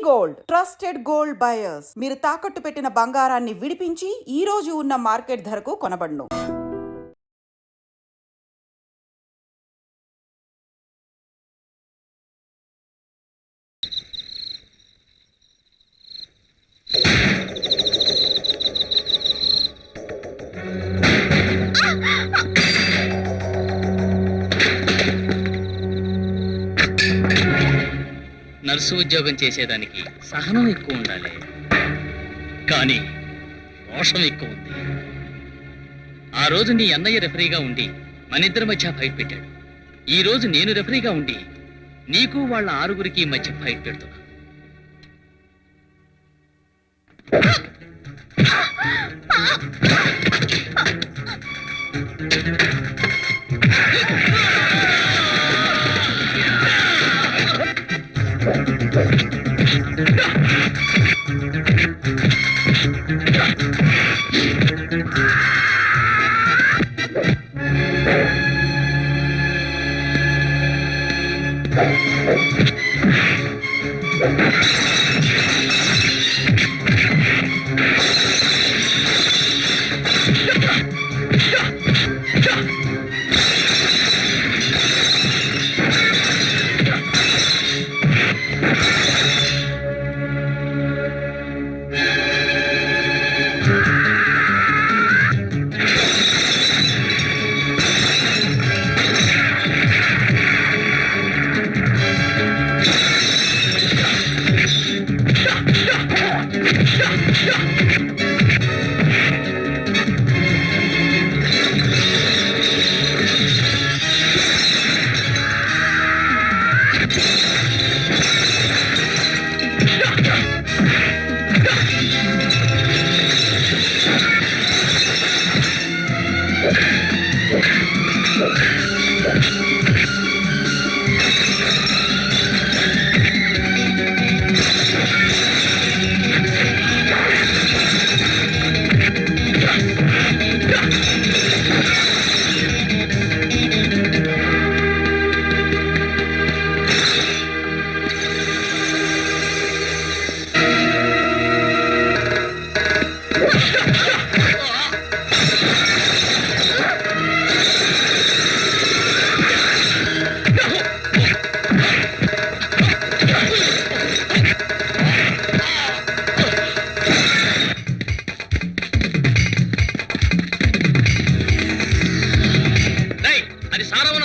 Gold trusted gold buyers. మీరు తాకట్టు పెట్టిన బంగారాన్ని విడిపించి ఈ రోజు ఉన్న మార్కెట్ ధరకు కొనబడును. నర్సు ఉద్యోగం చేసేదానికి సహనం ఎక్కువ ఉండాలి, కానీ రోషం ఎక్కువ ఉంది. ఆ రోజు నీ అన్నయ్య రెఫరీగా ఉండి మనిద్దరి మధ్య ఫైట్ పెట్టాడు. ఈ రోజు నేను రెఫరీగా ఉండి నీకు వాళ్ళ ఆరుగురికి మధ్య ఫైట్ పెడుతున్నా.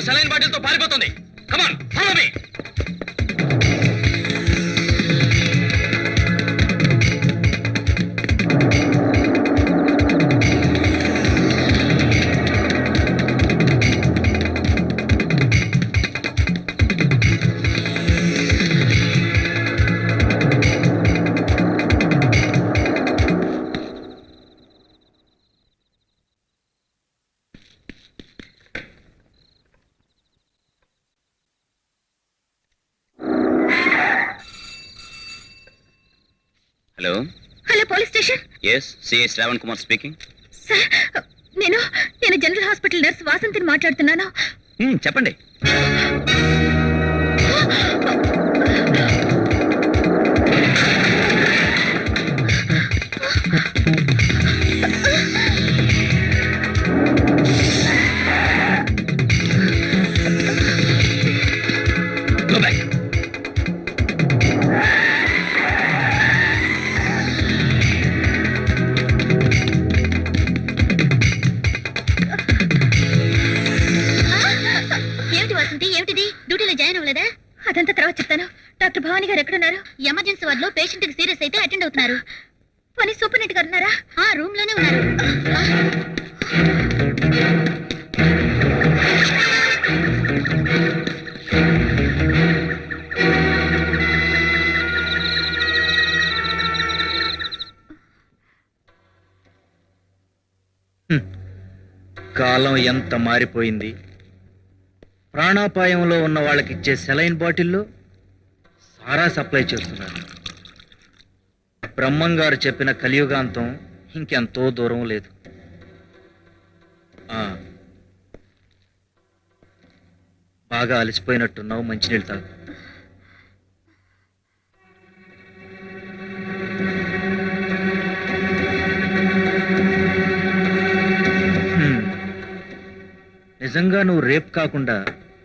సెలైన్ బాటిల్తో పారిపోతుంది. Come on, follow me. Hello hello, police station. Yes, CI Shravan Kumar speaking. Sir, నేను జనరల్ హాస్పిటల్ నర్స్ వాసంతిని మాట్లాడుతున్నాను. చెప్పండి. Go back. అదంతా తర్వాత చెప్తాను. డాక్టర్ భవానీ గారు ఎక్కడున్నారు? ఎమర్జెన్సీ వార్డులో పేషెంట్ కి సీరియస్ అయితే అటెండ్ అవుతున్నారు. పని సూపరింటెండెంట్ గారు ఉన్నారా? ఆ రూమ్ లోనే ఉన్నారు. కాలం ఎంత మారిపోయింది. ప్రాణాపాయంలో ఉన్న వాళ్ళకి ఇచ్చే సెలైన్ బాటిల్లో సారా సప్లై చేస్తున్నారు. బ్రహ్మంగారు చెప్పిన కలియుగాంతం ఇంకెంతో దూరం లేదు. బాగా అలసిపోయినట్టున్నావు, మంచినీళ్ళు తాగు. నిజంగా నువ్వు రేప్ కాకుండా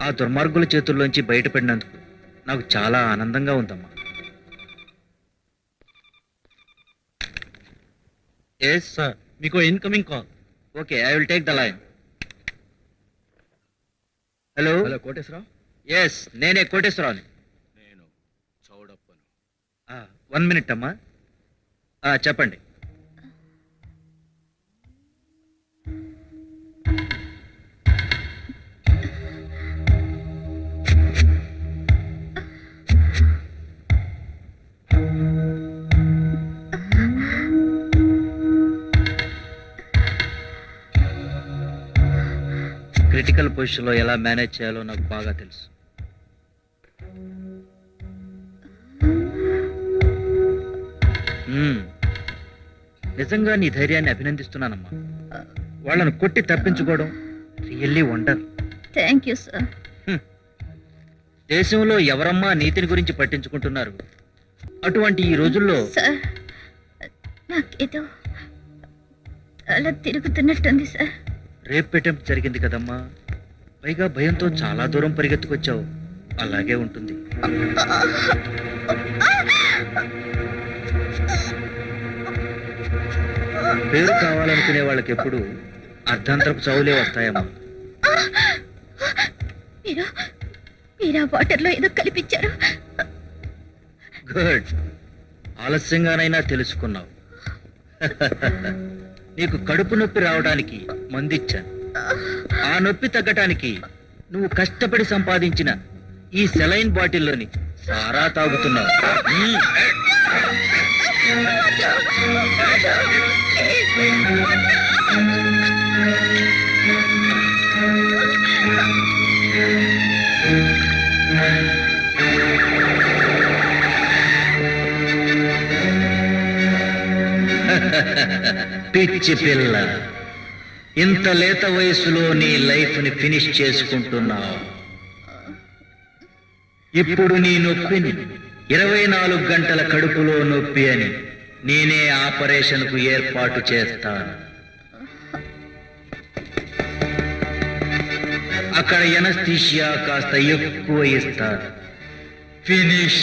ఆ దుర్మార్గుల చేతుల్లోంచి బయటపడినందుకు నాకు చాలా ఆనందంగా ఉందమ్మా. ఎస్ సార్, మీకు incoming call. Okay, I will take the line. Hello Koteswararao. Yes, నేనే కోటేశ్వరరావుని. నేను చౌడప్పను. 1 minute అమ్మా. చెప్పండి. క్రిటికల్ పొజిషన్లో ఎలా మేనేజ్ చేయాలో నాకు బాగా తెలుసు. నిజంగా నీ ధైర్యాన్ని అభినందిస్తున్నానమ్మా. వాళ్ళను కొట్టి తప్పించుకోవడం really wonder. Thank you sir. దేశంలో ఎవరమ్మా నీతిని గురించి పట్టించుకుంటున్నారు? అటువంటి ఈ రోజుల్లో సార్, నాకేదో అలా తిరుగుతున్నట్టుంది సార్. రేప్ అటెంప్ట్ జరిగింది కదమ్మా, పైగా భయంతో చాలా దూరం పరిగెత్తుకొచ్చావు. అలాగే ఉంటుంది. పేరు కావాలనుకునే వాళ్ళకి ఎప్పుడు అర్ధాంతరపు చావులే వస్తాయమ్మా. మీరు మీరు ఆ వాటర్లో ఏదో కల్పించారు. గుడ్, ఆలస్యంగానైనా తెలుసుకున్నావు. నీకు కడుపు నొప్పి రావడానికి మందిచ్చాను. ఆ నొప్పి తగ్గటానికి నువ్వు కష్టపడి సంపాదించిన ఈ సెలైన్ బాటిల్లోని సారా తాగుతున్నావు. పిచ్చి పిల్ల, ఇంత లేత వయసులో నీ లైఫ్ ని ఫినిష్ చేసుకుంటున్నావు. ఇప్పుడు నీ నొప్పిని 24 గంటల కడుపులో నొప్పి అని నేనే ఆపరేషన్ కు ఏర్పాటు చేస్తాను. అక్కడ ఎనస్థీషియా కాస్త ఎక్కువ ఇస్తాను. ఫినిష్.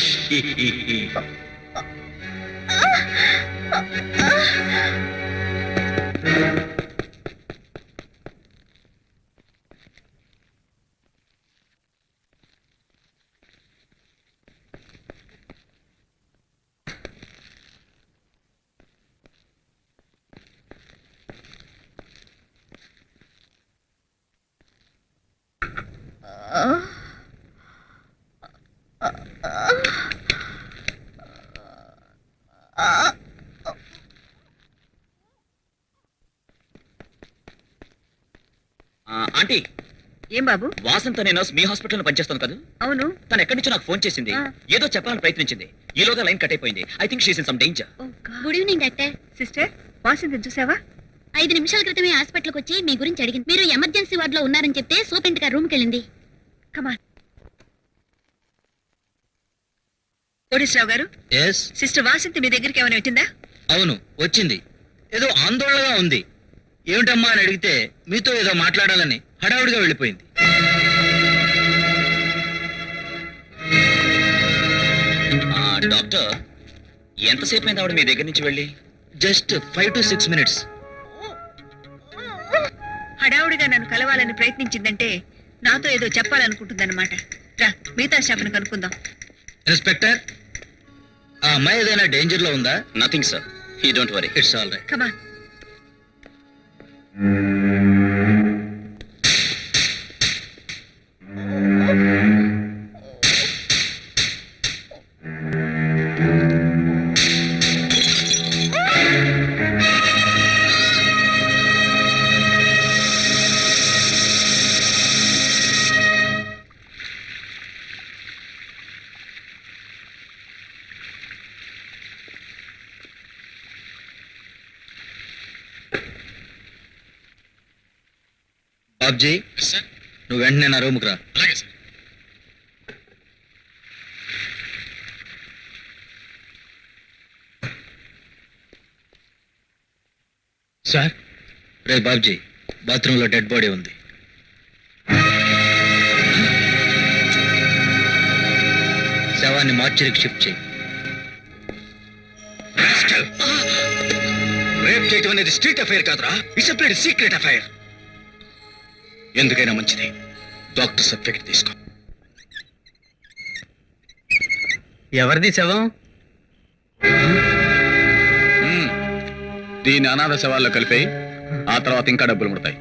ఆంటీ, ఏం బాబు? వాసంత నేను మీ హాస్పిటల్లో పనిచేస్తాను కదా. అవును. తను ఎక్కడి నుంచో నాకు ఫోన్ చేసింది. ఏదో చెప్పాలని ప్రయత్నించింది. ఈలోగా లైన్ కట్ అయిపోయింది. I think she's in some danger. Good evening doctor. Sister, Vasanthi చూసావా? 5 నిమిషాల క్రితమే హాస్పిటల్కి వచ్చి మీ గురించి అడిగింది. మీరు ఎమర్జెన్సీ వార్డులో ఉన్నారని చెప్తే సూపరింట్ గారు రూమ్కి వెళ్ళింది. కమాన్. కోటేశ్వరరావు గారు, ఎస్. సిస్టర్ వాసింతి మీ దగ్గరికి ఏమైనా పెట్టిందా? అవును, వచ్చింది. ఏదో ఆందోళనగా ఉంది. ఏమిటమ్మా అని అడిగితే మీతో ఏదో మాట్లాడాలని హడావుడిగా వెళ్ళిపోయింది. డాక్టర్, ఎంతసేపు అయింది ఆవిడ మీ దగ్గర నుంచి వెళ్ళి? Just 5 to 6 minutes. హడావుడిగా నన్ను కలవాలని ప్రయత్నించిందంటే నాతో ఏదో చెప్పాలనుకుంటుందన్నమాట. రా, మిగతా స్టాఫ్ని కనుక్కుందాం. ఇన్స్పెక్టర్, ఆ అమ్మాయి ఏదైనా డేంజర్ లో ఉందా? Nothing sir, you don't worry. It's all right. Come on. Babji, నువ్వు వెంటనే నా రూమ్కి రా. సార్, రే బాబ్జీ, బాత్రూంలో డెడ్ బాడీ ఉంది. శవాన్ని మార్చరికి షిఫ్ట్ చేయి. రేప్ చేయటం అనేది స్ట్రీట్ అఫైర్ కాదురా, డిసిప్లిన్ సీక్రెట్ అఫైర్. ఎందుకైనా మంచిది డాక్టర్ సర్టిఫికెట్ తీసుకో. ఎవరిది శవం? దీని అనాథ శవాల్లో కలిపి ఆ తర్వాత ఇంకా డబ్బులు ముడతాయి.